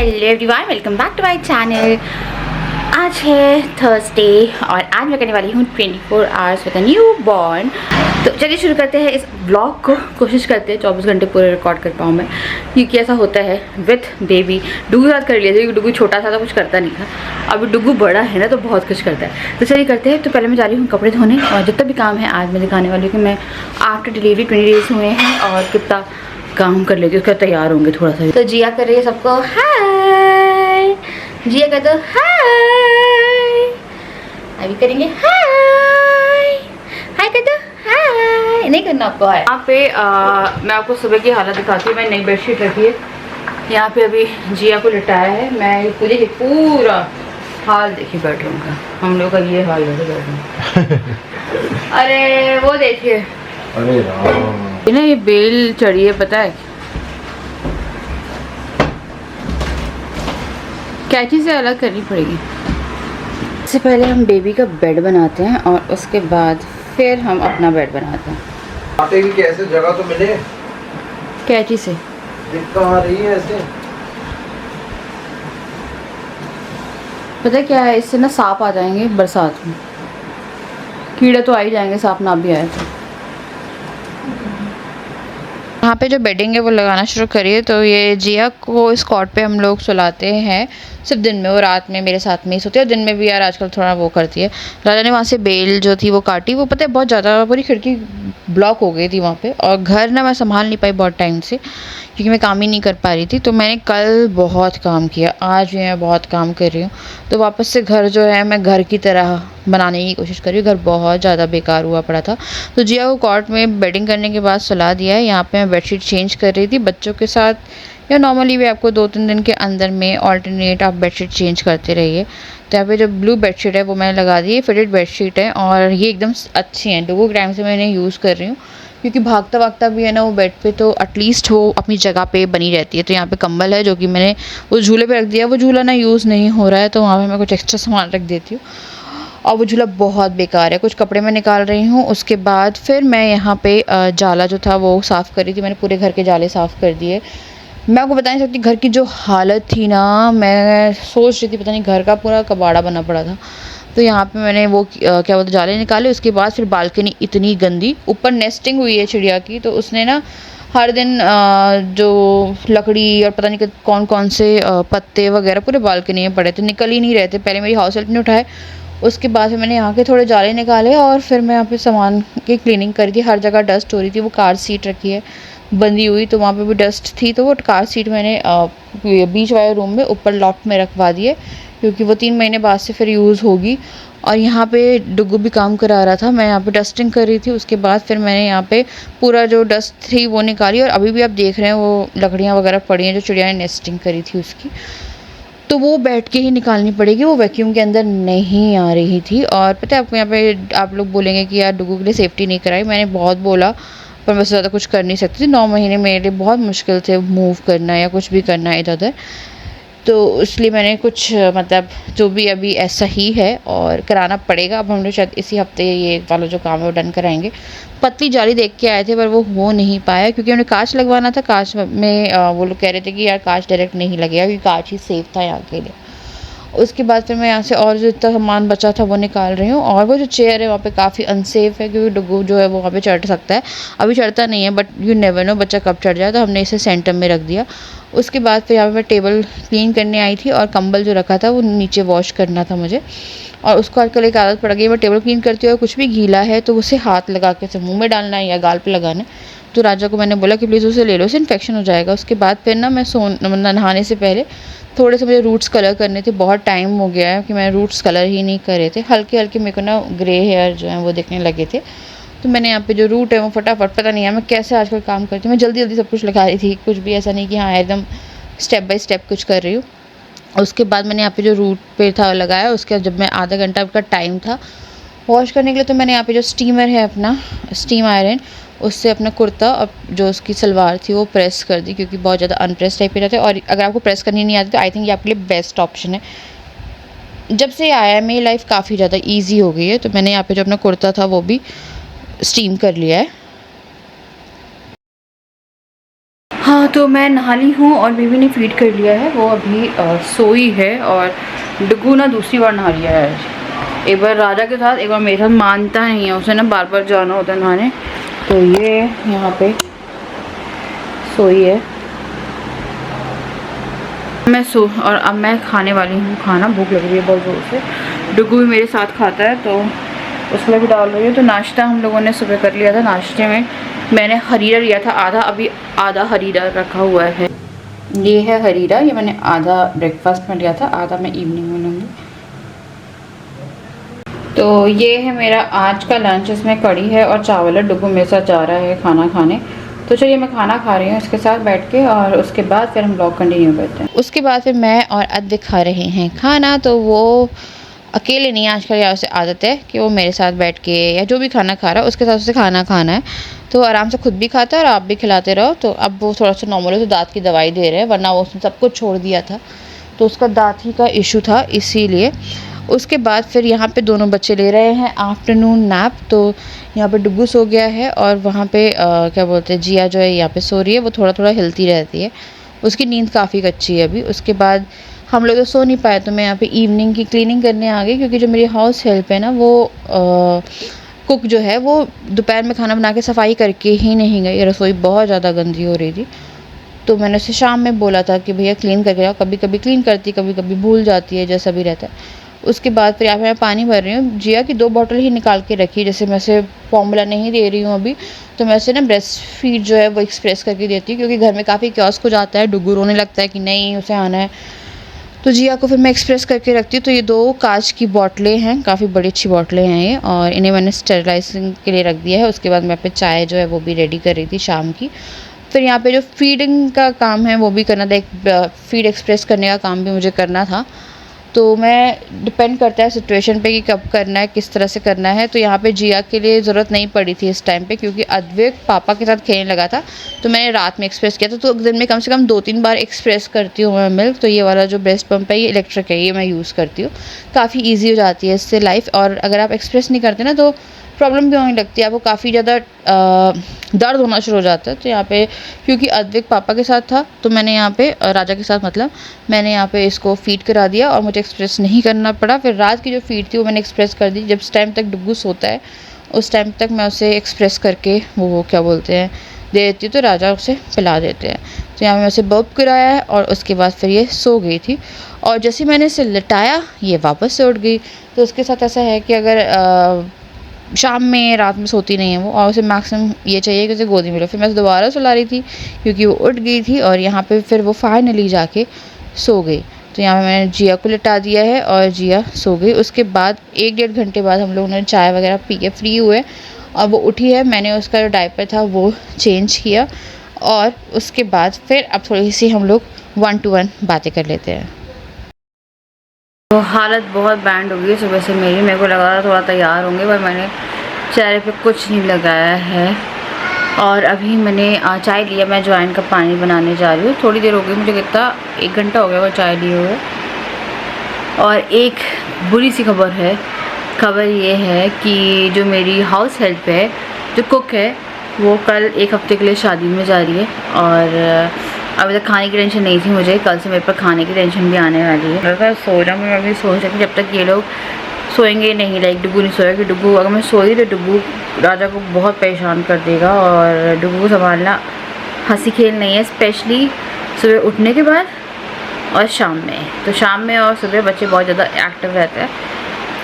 Hello everyone, welcome back to my channel. आज है Thursday और आज मैं करने वाली हूँ 24 hours with a new born. तो चलिए शुरू करते हैं इस ब्लॉग को। कोशिश करते हैं 24 घंटे पूरे रिकॉर्ड कर पाऊँ मैं, क्योंकि ऐसा होता है विथ बेबी। डुगू साथ कर लिया था, क्योंकि डुगू छोटा था तो कुछ करता नहीं था। अभी डुगू बड़ा है ना तो बहुत कुछ करता है। तो चलिए करते हैं। तो पहले मैं जा रही हूँ कपड़े धोने, और जितना भी काम है आज मैं दिखाने वाली हूँ कि मैं आफ्टर डिलीवरी 20 डेज हुए हैं और कितना काम कर लेती हूँ। उसका तैयार होंगे थोड़ा सा। तो जिया कर रही है सबको हाय, जिया कर दो हाय। अभी करेंगे हाय, हाय कर दो हाय। नहीं करना आपको हाय। यहाँ पे मैं आपको सुबह की हालत दिखाती हूँ। मैं नई बेडशीट रखी है यहाँ पे, अभी जिया को लिटाया है। मैं पूरा हाल देखिए बेडरूम का। हम लोग का ये हाल है बेडरूम। अरे वो देखिए, अरे राम, ना ये बेल चढ़ी है, पता है कैंची से अलग करनी पड़ेगी। इससे पहले हम बेबी का बेड बनाते हैं और उसके बाद फिर हम अपना बेड बनाते हैं। आटे की कैसे जगह तो मिले, कैंची से दिक्कत आ रही है ऐसे। पता है क्या है, इससे ना सांप आ जाएंगे बरसात में। कीड़े तो आ ही जाएंगे, सांप ना भी आए तो। यहाँ पे जो बेडिंग है वो लगाना शुरू करिए। तो ये जिया को इस कॉट पे हम लोग सुलाते हैं सिर्फ दिन में। वो रात में मेरे साथ में ही सोती है, दिन में भी यार आजकल थोड़ा वो करती है। राजा ने वहाँ से बेल जो थी वो काटी। वो पता है बहुत ज़्यादा, पूरी खिड़की ब्लॉक हो गई थी वहाँ पे। और घर ना मैं संभाल नहीं पाई बहुत टाइम से, क्योंकि मैं काम ही नहीं कर पा रही थी। तो मैंने कल बहुत काम किया, आज भी मैं बहुत काम कर रही हूँ। तो वापस से घर जो है मैं घर की तरह बनाने की कोशिश कर रही हूँ। घर बहुत ज़्यादा बेकार हुआ पड़ा था। तो जिया को कॉट में बेडिंग करने के बाद सुला दिया है। यहाँ पे मैं बेडशीट चेंज कर रही थी बच्चों के साथ, या नॉर्मली भी आपको 2-3 दिन के अंदर में ऑल्टरनेट आप बेडशीट चेंज करते रहिए। तो यहाँ पे जो ब्लू बेडशीट है वो मैंने लगा दी है। फिटेड बेडशीट है और ये एकदम अच्छी है। डुगू टाइम से मैंने यूज़ कर रही हूँ, क्योंकि भागता भागता भी है ना वो बेड पे, तो एटलीस्ट वो अपनी जगह पे बनी रहती है। तो यहाँ पे कंबल है जो कि मैंने उस झूले पे रख दिया। वो झूला ना यूज़ नहीं हो रहा है, तो वहाँ पे मैं कुछ एक्स्ट्रा सामान रख देती हूँ। और वो झूला बहुत बेकार है। कुछ कपड़े मैं निकाल रही हूँ। उसके बाद फिर मैं यहाँ पे जाला जो था वो साफ़ कर रही थी। मैंने पूरे घर के जाले साफ़ कर दिए। मैं आपको बता नहीं सकती घर की जो हालत थी ना, मैं सोच रही थी पता नहीं, घर का पूरा कबाड़ा बना पड़ा था। तो यहाँ पे मैंने वो क्या बोलते जाले निकाले। उसके बाद फिर बालकनी इतनी गंदी, ऊपर नेस्टिंग हुई है चिड़िया की, तो उसने ना हर दिन जो लकड़ी और पता नहीं कौन कौन से पत्ते वगैरह पूरे बालकनी में पड़े थे, निकल ही नहीं रहे थे। पहले मेरी हाउस हेल्प ने उठाए, उसके बाद फिर मैंने यहाँ के थोड़े जाले निकाले और फिर मैं यहाँ पे सामान की क्लीनिंग करी थी। हर जगह डस्ट हो रही थी। वो कार सीट रखी है बंदी हुई, तो वहाँ पे भी डस्ट थी। तो वो कार सीट मैंने बीच वाले रूम में ऊपर लॉफ्ट में रखवा दिए, क्योंकि वो 3 महीने बाद से फिर यूज़ होगी। और यहाँ पे डुगू भी काम करा रहा था, मैं यहाँ पे डस्टिंग कर रही थी। उसके बाद फिर मैंने यहाँ पे पूरा जो डस्ट थी वो निकाली, और अभी भी आप देख रहे हैं वो लकड़ियाँ वगैरह पड़ी हैं जो चिड़िया ने नेस्टिंग करी थी उसकी। तो वो बैठ के ही निकालनी पड़ेगी, वो वैक्यूम के अंदर नहीं आ रही थी। और पता है आपको, यहाँ पे आप लोग बोलेंगे कि यार डुगू के लिए सेफ्टी नहीं कराई। मैंने बहुत बोला, पर मैं ज़्यादा कुछ कर नहीं सकती थी। 9 महीने मेरे लिए बहुत मुश्किल थे मूव करना या कुछ भी करना इधर उधर। तो इसलिए मैंने कुछ मतलब जो भी अभी ऐसा ही है और कराना पड़ेगा। अब हम लोग शायद इसी हफ्ते ये वाला जो काम है वो डन कराएंगे। पतली जाली देख के आए थे पर वो हो नहीं पाया, क्योंकि उन्हें कांच लगवाना था। कांच में वो लोग कह रहे थे कि यार कांच डायरेक्ट नहीं लगेगा, क्योंकि कांच ही सेफ था यहाँ के लिए। उसके बाद फिर मैं यहाँ से और जो इतना सामान बचा था वो निकाल रही हूँ। और वो जो चेयर है वहाँ पे काफ़ी अनसेफ है, क्योंकि डुगू जो है वो वहाँ पे चढ़ सकता है। अभी चढ़ता नहीं है, बट यू नेवर नो बच्चा कब चढ़ जाए। तो हमने इसे सेंटर में रख दिया। उसके बाद फिर यहाँ पे मैं टेबल क्लीन करने आई थी, और कंबल जो रखा था वो नीचे वॉश करना था मुझे। और उसको आजकल एक आदत पड़ गई, मैं टेबल क्लीन करती हूँ और कुछ भी गीला है तो उसे हाथ लगा के उसे मुँह में डालना है या गाल पर लगाना है। तो राजा को मैंने बोला कि प्लीज़ उसे ले लो, उससे इन्फेक्शन हो जाएगा। उसके बाद फिर ना मैं नहाने से पहले थोड़े से मुझे रूट्स कलर करने थे। बहुत टाइम हो गया है कि मैं रूट्स कलर ही नहीं करे थे। हल्के हल्के मेरे को ना ग्रे हेयर जो हैं वो दिखने लगे थे। तो मैंने यहाँ पे जो रूट है वो फटाफट, पता नहीं है मैं कैसे आजकल काम करती हूँ, मैं जल्दी जल्दी सब कुछ लगा रही थी। कुछ भी ऐसा नहीं कि हाँ एकदम स्टेप बाय स्टेप कुछ कर रही हूँ। उसके बाद मैंने यहाँ पे जो रूट पे था लगाया। उसके बाद जब मैं आधा घंटा का टाइम था वॉश करने के लिए, तो मैंने यहाँ पे जो स्टीमर है अपना स्टीम आयरन, उससे अपना कुर्ता और जो उसकी सलवार थी वो प्रेस कर दी, क्योंकि बहुत ज़्यादा अनप्रेस टाइप पे रहते हैं। और अगर आपको प्रेस करनी नहीं आती तो आई थिंक ये आपके लिए बेस्ट ऑप्शन है। जब से आया है मेरी लाइफ काफ़ी ज़्यादा ईजी हो गई है। तो मैंने यहाँ पे जो अपना कुर्ता था वो भी स्टीम कर लिया है। हाँ, तो मैं नहा ली हूँ और बेबी ने फीड कर लिया है, वो अभी सोई है। और डुगू ना दूसरी बार नहा लिया है, एक बार राजा के साथ, एक बार मेरे साथ। मानता नहीं है, उसे ना बार बार जाना होता है नहाने। तो ये यहाँ पे सोई है। और अब मैं खाने वाली हूँ खाना, भूख लग रही है बहुत ज़ोर से। डुगू भी मेरे साथ खाता है तो उसके लिए भी डाल रही है। तो नाश्ता हम लोगों ने सुबह कर लिया था। नाश्ते में मैंने खरीरा लिया था आधा, अभी आधा खरीरा रखा हुआ है। ये है खरीरा, ये मैंने आधा ब्रेकफास्ट में लिया था, आधा मैं इवनिंग में लूँगी। तो ये है मेरा आज का लंच, इसमें कढ़ी है और चावल है। डुगू मेरे साथ जा रहा है खाना खाने। तो चलिए मैं खाना खा रही हूँ इसके साथ बैठ के, और उसके बाद फिर हम ब्लॉग कंटिन्यू करते हैं। उसके बाद फिर मैं और अद्विक खा रहे हैं खाना। तो वो अकेले नहीं, आजकल या उसे आदत है कि वो मेरे साथ बैठ के या जो भी खाना खा रहा है उसके साथ उसे खाना खाना है। तो आराम से खुद भी खाता है और आप भी खिलाते रहो। तो अब वो थोड़ा सा नॉर्मल है, तो दाँत की दवाई दे रहे हैं, वरना वो उसने सब कुछ छोड़ दिया था। तो उसका दाँत ही का इशू था, इसीलिए। उसके बाद फिर यहाँ पे दोनों बच्चे ले रहे हैं आफ्टरनून नैप। तो यहाँ पे डुगू सो गया है और वहाँ पे क्या बोलते हैं, जिया जो है यहाँ पे सो रही है। वो थोड़ा थोड़ा हिलती रहती है, उसकी नींद काफ़ी कच्ची है अभी। उसके बाद हम लोग तो सो नहीं पाए, तो मैं यहाँ पे इवनिंग की क्लीनिंग करने आ गई, क्योंकि जो मेरी हाउस हेल्प है ना, वो कुक जो है वो दोपहर में खाना बना के सफाई करके ही नहीं गई। रसोई बहुत ज़्यादा गंदी हो रही थी। तो मैंने उसे शाम में बोला था कि भैया क्लीन करके जाओ। कभी कभी क्लीन करती, कभी कभी भूल जाती है, जैसा भी रहता है। उसके बाद फिर यहाँ पे मैं पानी भर रही हूँ। जिया की 2 बॉटल ही निकाल के रखी, जैसे मैं उसे फॉर्मूला नहीं दे रही हूँ अभी, तो मैं उसे ना ब्रेस्ट फीड जो है वो एक्सप्रेस करके देती हूँ, क्योंकि घर में काफ़ी क्योस हो जाता है। डुगू रोने लगता है कि नहीं उसे आना है, तो जिया को फिर मैं एक्सप्रेस करके रखती हूँ। तो ये 2 कांच की बोतलें हैं, काफ़ी बड़ी अच्छी बोतलें हैं ये, और इन्हें मैंने स्टेरिलाइजिंग के लिए रख दिया है। उसके बाद मैं पे चाय जो है वो भी रेडी कर रही थी शाम की। फिर यहाँ पे जो फीडिंग का काम है वो भी करना था, एक फीड एक्सप्रेस करने का काम भी मुझे करना था। तो मैं डिपेंड करता है सिचुएशन पे कि कब करना है, किस तरह से करना है। तो यहाँ पे जिया के लिए ज़रूरत नहीं पड़ी थी इस टाइम पे, क्योंकि अद्वैत पापा के साथ खेलने लगा था। तो मैंने रात में एक्सप्रेस किया था। तो दिन में कम से कम 2-3 बार एक्सप्रेस करती हूँ मैं मिल्क। तो ये वाला जो ब्रेस्ट पंप है ये इलेक्ट्रिक है, ये मैं यूज़ करती हूँ। काफ़ी ईजी हो जाती है इससे लाइफ। और अगर आप एक्सप्रेस नहीं करते ना तो प्रॉब्लम भी होने लगती है आपको, काफ़ी ज़्यादा दर्द होना शुरू हो जाता है। तो यहाँ पे क्योंकि अद्वैत पापा के साथ था, तो मैंने यहाँ पे राजा के साथ, मतलब मैंने यहाँ पे इसको फ़ीड करा दिया और मुझे एक्सप्रेस नहीं करना पड़ा। फिर रात की जो फ़ीड थी वो मैंने एक्सप्रेस कर दी। जब टाइम तक डुगू सोता है उस टाइम तक मैं उसे एक्सप्रेस करके वो क्या बोलते हैं दे देती हूँ, तो राजा उसे पिला देते हैं। तो यहाँ मैं उसे बर्प कराया है और उसके बाद फिर ये सो गई थी। और जैसे मैंने इसे लिटाया ये वापस से उठ गई। तो उसके साथ ऐसा है कि अगर शाम में रात में सोती नहीं है वो, और उसे मैक्सिमम ये चाहिए कि उसे गोदी में लो। फिर मैं उसे दोबारा सुला रही थी क्योंकि वो उठ गई थी, और यहाँ पे फिर वो फाइनली जाके सो गई। तो यहाँ पे मैंने जिया को लिटा दिया है और जिया सो गई। उसके बाद 1-1.5 घंटे बाद हम लोगों ने चाय वगैरह पी के फ्री हुए और वो उठी है। मैंने उसका जो डायपर था वो चेंज किया, और उसके बाद फिर अब थोड़ी सी हम लोग 1 to 1 बातें कर लेते हैं। तो हालत बहुत बैंड हो गई है सुबह से मेरी। मेरे को लगा था थोड़ा तैयार होंगे, पर मैंने चेहरे पे कुछ नहीं लगाया है। और अभी मैंने चाय लिया, मैं अजवाइन का पानी बनाने जा रही हूँ। थोड़ी देर हो गई मुझे, कितना 1 घंटा हो गया वो चाय लिए हुए। और एक बुरी सी खबर है। खबर ये है कि जो मेरी हाउस हेल्प है, जो कुक है, वो कल 1 हफ्ते के लिए शादी में जा रही है। और अभी तक खाने की टेंशन नहीं थी मुझे, कल से मेरे पर खाने की टेंशन भी आने वाली है। अगर सो रहा हूँ मैं अभी सोच रही कि जब तक ये लोग सोएंगे नहीं, लाइक डुगू नहीं सोएगा, कि डुगू अगर मैं सोई तो डुगू राजा को बहुत परेशान कर देगा। और डुगू को संभालना हंसी खेल नहीं है, स्पेशली सुबह उठने के बाद और शाम में। तो शाम में और सुबह बच्चे बहुत ज़्यादा एक्टिव रहते हैं।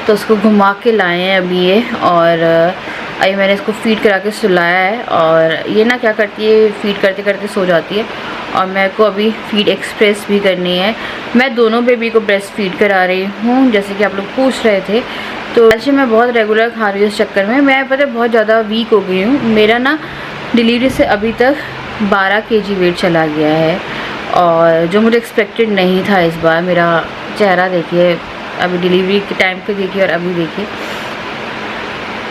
तो उसको घुमा के लाए हैं अभी ये, और अभी मैंने इसको फ़ीड करा के सुलाया है। और ये ना क्या करती है, फ़ीड करते करते सो जाती है। और मेरे को अभी फ़ीड एक्सप्रेस भी करनी है। मैं दोनों बेबी को ब्रेस्ट फीड करा रही हूँ, जैसे कि आप लोग पूछ रहे थे। तो कैल्शियम मैं बहुत रेगुलर खा रही हूँ इस चक्कर में। मैं पता बहुत ज़्यादा वीक हो गई हूँ। मेरा ना डिलीवरी से अभी तक 12 kg वेट चला गया है, और जो मुझे एक्सपेक्टेड नहीं था इस बार। मेरा चेहरा देखिए, अभी डिलीवरी के टाइम पे देखिए और अभी देखिए,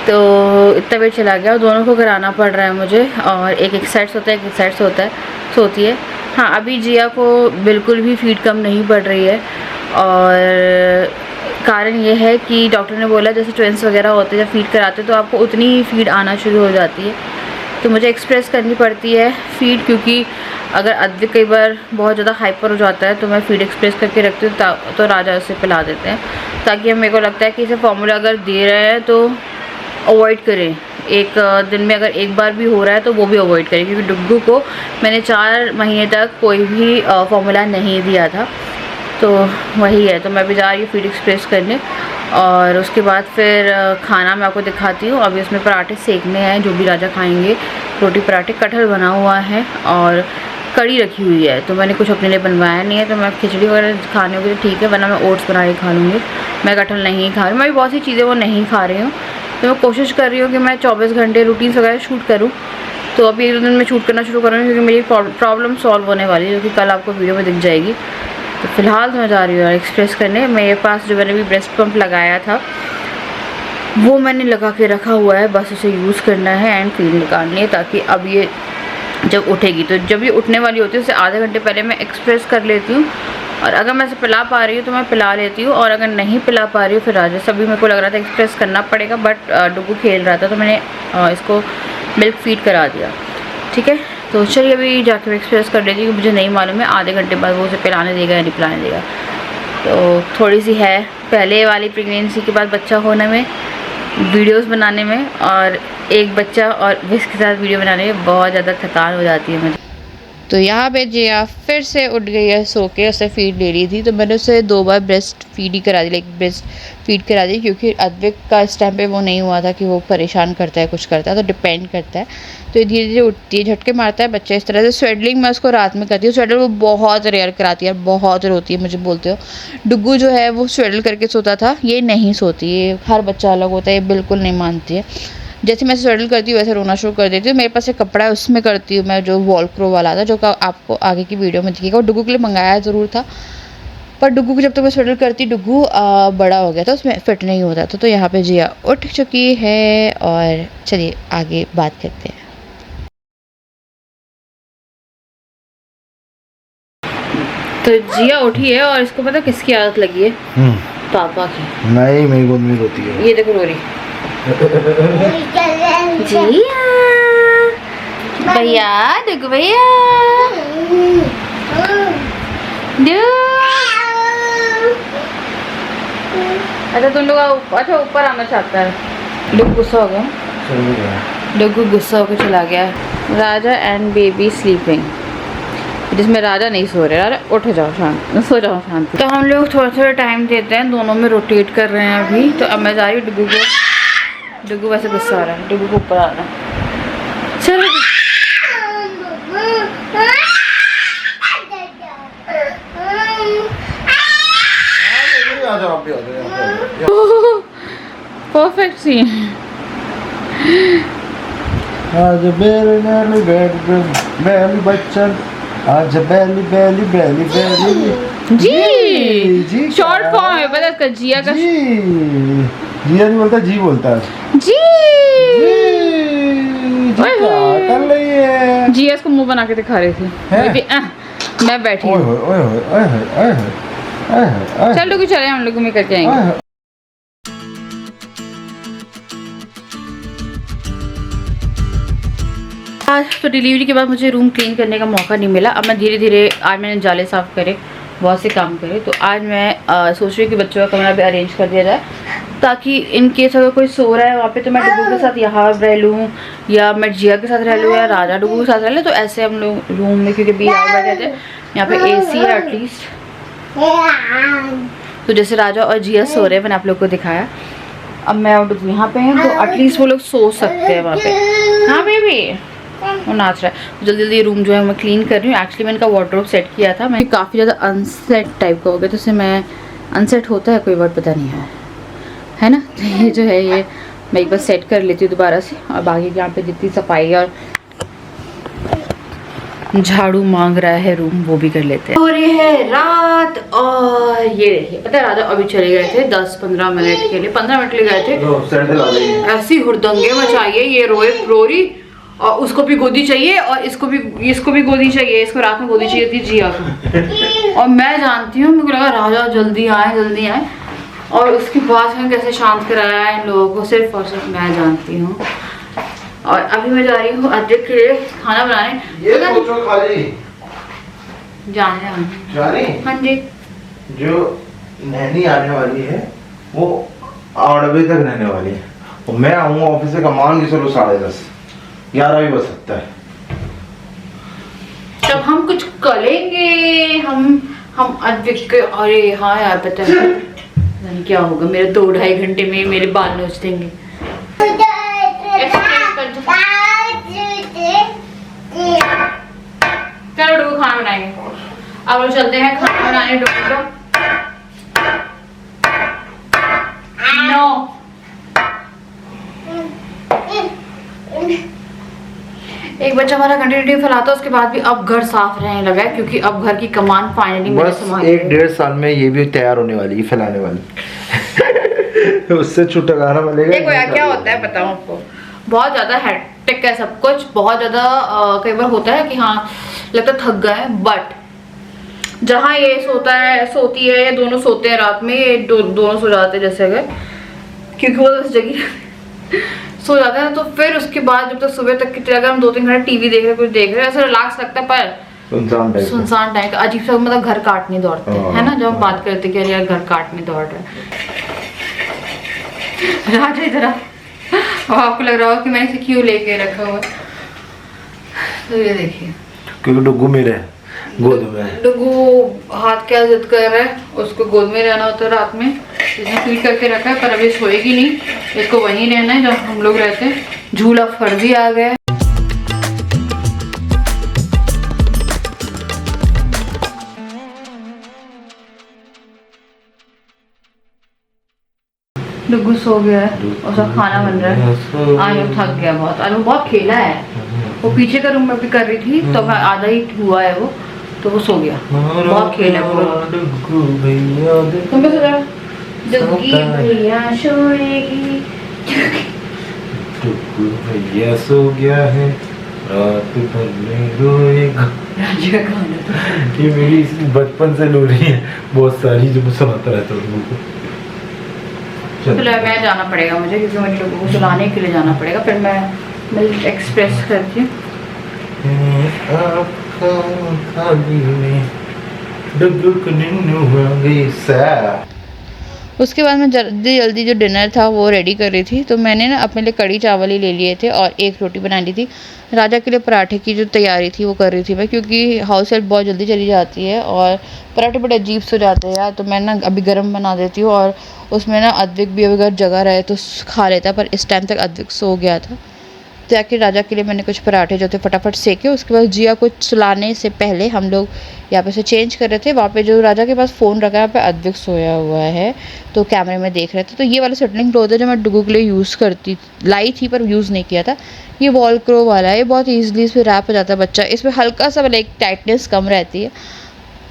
तो इतना वेट चला गया। और दोनों को कराना पड़ रहा है मुझे, और एक साइड सोता है, एक साइड सोती है। हाँ, अभी जिया को बिल्कुल भी फ़ीड कम नहीं पड़ रही है। और कारण ये है कि डॉक्टर ने बोला जैसे ट्विंस वगैरह होते हैं, जब फ़ीड कराते तो आपको उतनी ही फ़ीड आना शुरू हो जाती है। तो मुझे एक्सप्रेस करनी पड़ती है फीड, क्योंकि अगर अद्विक कई बार बहुत ज़्यादा हाइपर हो जाता है तो मैं फीड एक्सप्रेस करके रखती हूँ, तो राजा उसे पिला देते हैं, ताकि मेरे को लगता है कि इसे फार्मूला अगर दे रहे हैं तो अवॉइड करें। एक दिन में अगर एक बार भी हो रहा है तो वो भी अवॉइड करें, क्योंकि डुग्गू को मैंने 4 महीने तक कोई भी फार्मूला नहीं दिया था। तो वही है, तो मैं भी जा रही हूँ फीड एक्सप्रेस करने, और उसके बाद फिर खाना मैं आपको दिखाती हूँ। अभी उसमें पराठे सेकने हैं, जो भी राजा खाएंगे, रोटी पराठे। कटहल बना हुआ है और कड़ी रखी हुई है, तो मैंने कुछ अपने लिए बनवाया नहीं है, तो मैं खिचड़ी वगैरह खाने होगी तो ठीक है, वरना मैं ओट्स बना के खा लूँगी। मैं कटहल नहीं खा रही, मैं भी बहुत सी चीज़ें वो नहीं खा रही हूँ, तो मैं कोशिश कर रही हूँ कि मैं 24 घंटे रूटीन्स वगैरह शूट करूँ। तो अभी 1-2 दिन में शूट करना शुरू करूँगी, क्योंकि मेरी प्रॉब्लम सॉल्व होने वाली है, जो कि कल आपको वीडियो में दिख जाएगी। तो फिलहाल तो मैं जा रही हूँ एक्सप्रेस करने। मेरे पास जो मैंने भी ब्रेस्ट पंप लगाया था वो मैंने लगा के रखा हुआ है, बस उसे यूज़ करना है एंड फीड निकालनी है, ताकि अब ये जब उठेगी, तो जब ये उठने वाली होती है उससे आधे घंटे पहले मैं एक्सप्रेस कर लेती हूँ, और अगर मैं इसे पिला पा रही हूँ तो मैं पिला लेती हूँ, और अगर नहीं पिला पा रही हूँ फिर राजा। सभी मेरे को लग रहा था एक्सप्रेस करना पड़ेगा, बट डुग्गू खेल रहा था तो मैंने इसको मिल्क फीड करा दिया। ठीक है, तो चलिए अभी जाके मैं एक्सप्रेस कर लेती हूँ। मुझे नहीं मालूम है आधे घंटे बाद वो उसे पिलाने देगा या नहीं पिलाने देगा। तो थोड़ी सी है पहले वाली प्रेगनेंसी के बाद बच्चा होने में, वीडियोस बनाने में, और एक बच्चा और विस्क के साथ वीडियो बनाने में बहुत ज़्यादा थकान हो जाती है मुझे। तो यहाँ पे जिया फिर से उठ गई है सो के, उसे फीड ले रही थी, तो मैंने उसे 2 बार ब्रेस्ट फीड ही करा दी, लाइक ब्रेस्ट फीड करा दी, क्योंकि अद्विक का इस टाइम पे वो नहीं हुआ था कि वो परेशान करता है, कुछ करता है, तो डिपेंड करता है। तो ये धीरे धीरे उठती है, झटके मारता है बच्चा इस तरह से। स्वेडलिंग मैं उसको रात में करती हूँ, स्वेडल वो बहुत रेयर कराती है, बहुत रोती है, मुझे बोलते हो। डुग्गू जो है वो स्वेडल करके सोता था, ये नहीं सोती, ये हर बच्चा अलग होता है, ये बिल्कुल नहीं मानती है। जैसे मैं स्वेडल करती हूँ वैसे रोना शुरू कर देती हूँ। मेरे पास एक कपड़ा है उसमें करती हूँ मैं, जो वॉलक्रो वाला था, जो आपको आगे की वीडियो में दिखेगा। और डुग्गू के लिए मंगाया ज़रूर था, पर डुग्गू को जब तक मैं स्वेडल करती, डुग्गू बड़ा हो गया था, उसमें फिट नहीं होता था। तो यहाँ पे जिया उठ चुकी है, और चलिए आगे बात करते हैं। तो जिया उठी है, और इसको पता किसकी आदत लगी है? पापा की। नहीं, मेरी गोद में रोती है। ये देखो रो रही। जिया भैया, डुग्गू भैया, अच्छा तुम लोग अच्छा ऊपर आना चाहता है। डुग्गू गुस्सा हो गया, डुग्गू गुस्सा होकर चला गया। राजा एंड बेबी स्लीपिंग, जिसमें राजा नहीं सो रहे। राजा उठ जाओ, शांत सो जाओ, शांति। तो हम लोग थोड़ा थोड़ा टाइम देते हैं, दोनों में रोटेट कर रहे हैं अभी। तो अब मैं जा रही हूँ डुग्गू को, डुग्गू वैसे गुस्सा आ रहा है, डुग्गू को ऊपर आ रहा है। चलो परफेक्ट सीन। आज बेली बच्चन, आज बेली बेली बेली बेली जी शॉर्ट फॉर्म है, पता है जिया का। जिया नहीं बोलता, जी बोलता है। जी क्या कर रही है? जिया इसको मुंह बना के दिखा रही थी, मैं बैठी हूँ। चल डुग्गू चले, हम लोग में करके आएंगे। आज तो डिलीवरी के बाद मुझे रूम क्लीन करने का मौका नहीं मिला। अब मैं धीरे धीरे, आज मैंने जाले साफ़ करे, बहुत से काम करे, तो आज मैं सोच रही हूँ कि बच्चों का कमरा भी अरेंज कर दिया जाए, ताकि इन केस अगर कोई सो रहा है वहाँ पे तो मैं डुग्गू के साथ यहाँ रह लूँ, या मैं जिया के साथ रह लूँ, या राजा डुग्गू के साथ रह लूँ। तो ऐसे हम लोग रूम में, क्योंकि 20 आवर बैठे थे, यहाँ पे AC है एटलीस्ट। तो जैसे राजा और जिया सो रहे हैं, मैंने आप लोग को दिखाया। अब मैं और डुग्गू यहाँ पे हैं, तो एटलीस्ट वो लोग सो सकते हैं वहाँ पे। हाँ बेबी, वो नाच रहा है। जल्दी जल्दी रूम जो है मैं क्लीन कर रही हूँ। एक्चुअली मैंने का वार्डरोब सेट किया था, मैं काफ़ी ज़्यादा अनसेट टाइप का हो गया, तो उससे मैं अनसेट होता है कोई वर्ड पता नहीं है ना। तो ये जो है ये मैं एक बार सेट कर लेती हूँ दोबारा से, और बाकी यहाँ पे जितनी सफाई और झाड़ू मांग रहा है रूम, वो भी कर लेते हैं। हो रही है रात, और ये देखिए पता है राजा अभी चले गए थे 10-15 मिनट के लिए, 15 मिनट के लिए गए थे। ऐसी हुड़दंगे मचाइए, ये रो रही, और उसको भी गोदी चाहिए, और इसको भी गोदी चाहिए। इसको रात में गोदी चाहिए थी जिया को। और मैं जानती हूँ, मेरे को लगा राजा जल्दी आए, और उसके बाद में कैसे शांत कराया इन लोगों को, सिर्फ और सिर्फ मैं जानती हूँ। और अभी मैं जा रही हूँ अदरक के लिए खाना बनाने। ये सोचो खाली जाने हाँ जी, जो नैनी आने वाली है वो 8 बजे तक रहने वाली है और मैं आऊंगा ऑफिस से कमान की चलो 10:30 11 भी बज सकता है। तब हम कुछ करेंगे, हम अद्विक के। अरे हाँ यार पता है नहीं क्या होगा, मेरे 2-2.5 घंटे में मेरे बाल नोच देंगे। चलो डुगू खाना बनाएंगे। अब लोग चलते हैं खाना बनाने डुगू को। नो एक बच्चा हमारा कंटिन्यूटी फैलाता है, उसके बाद भी अब घर साफ रहने लगा है क्योंकि अब घर की कमान फाइनली मेरे संभाल। 1-1.5 साल में ये भी तैयार होने वाली है फैलाने वाली उससे छुटकारा मिलेगा। देखो यार क्या होता है बताऊं आपको, बहुत ज्यादा हेक्टिक है सब कुछ, बहुत ज्यादा कई बार होता है कि हाँ लगता थक गए, बट जहाँ ये सोता है सोती है या दोनों सोते हैं रात में, ये दोनों सो जाते हैं जैसे अगर, क्योंकि वो उस जगह सो जाते हैं, तो फिर उसके बाद जब तक सुबह तक की अगर हम 2-3 घंटे टीवी देख रहे कुछ देख रहे हैं ऐसा रिलैक्स लगता है, पर सुनसान टाइप अजीब सा, मतलब घर काटने दौड़ते है ना, जब हम बात करते कि यार घर काटने दौड़ रहे हैं। राजा इधर आपको लग रहा हो कि मैंने इसे क्यों लेके रखा हुआ, तो ये देखिए क्योंकि डुगू मेरे गोद में, डुगू हाथ क्या जिद कर रहा है, उसको गोद में रहना होता है रात में, इसने फील करके रखा है, पर अभी सोएगी नहीं, इसको वहीं रहना है जब हम लोग रहते हैं। झूला फर्जी आ गया है। डुगू सो गया है, उसका खाना बन रहा है। आलू थक गया बहुत, आलू बहुत खेला है, वो पीछे का रूम में भी कर रही थी तो आधा ही हुआ है वो, तो वो सो गया, बहुत खेला है वो। तुम भी सो जाओ। डुग्गी भैया सोएगी, डुगू भैया सो गया है, रात भर में रोएगा। ये मेरी बचपन से लो रही है बहुत सारी, जो मैं सुनाता रहता हूँ। तो मैं जाना पड़ेगा मुझे, क्योंकि मुझे लोगों को सुलाने के लिए जाना पड़ेगा, फिर मैं मिल्क एक्सप्रेस करती हूँ। उसके बाद मैं जल्दी जल्दी जो डिनर था वो रेडी कर रही थी, तो मैंने ना अपने लिए कड़ी चावल ही ले लिए थे और एक रोटी बना ली थी। राजा के लिए पराठे की जो तैयारी थी वो कर रही थी मैं, क्योंकि हाउस हेल्प बहुत जल्दी चली जाती है और पराठे बड़े अजीब से जाते हैं यार, तो मैं ना अभी गर्म बना देती हूँ और उसमें ना अद्विक भी अगर जगह रहे तो खा लेता, पर इस टाइम तक अद्विक सो गया था। तो जाके राजा के लिए मैंने कुछ पराठे जो थे फटाफट सेके। उसके बाद जिया को सुलाने से पहले हम लोग यहाँ पे से चेंज कर रहे थे, वहाँ पे जो राजा के पास फ़ोन रखा है, यहाँ पे अद्विक सोया हुआ है, तो कैमरे में देख रहे थे। तो ये वाला सेटलिंग क्लॉथ है जो मैं डुगू के लिए यूज़ करती लाई थी पर यूज़ नहीं किया था, ये वॉल क्रो वाला है, ये बहुत ईजिली इस पर रैप हो जाता है बच्चा, इसमें हल्का सा एक टाइटनेस कम रहती है,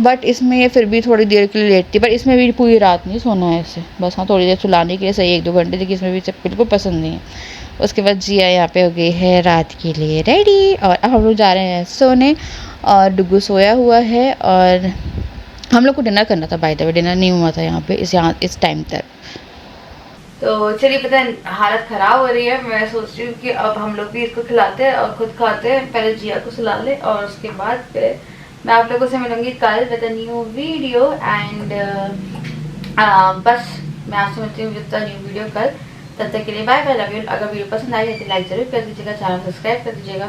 बट इसमें ये फिर भी थोड़ी देर के लिए लेटती है, पर इसमें भी पूरी रात नहीं सोना है इससे, बस हाँ थोड़ी देर सुलाने के लिए सही 1-2 घंटे, लेकिन इसमें भी बिल्कुल पसंद नहीं है। उसके बाद जिया यहाँ पे हो गई है रात के लिए रेडी, और अब हम लोग जा रहे हैं सोने, और डुगू सोया हुआ है, और हम लोग को डिनर करना था, बाय द वे डिनर नहीं हुआ था यहाँ पे इस टाइम तक। तो चलिए पता है हालत ख़राब हो रही है, मैं सोच रही हूँ कि अब हम लोग भी इसको खिलाते हैं और खुद खाते हैं, पहले जिया को सुला ले और उसके बाद फिर मैं आप लोगों से मिलूंगी कल with a new video. And बस मैं आपसे मिलती हूँ विद अ न्यू वीडियो कल, तब तक के लिए बाय बाय, लव यू। अगर वीडियो पसंद आई है तो लाइक जरूर कर दीजिएगा, चैनल सब्सक्राइब कर दीजिएगा।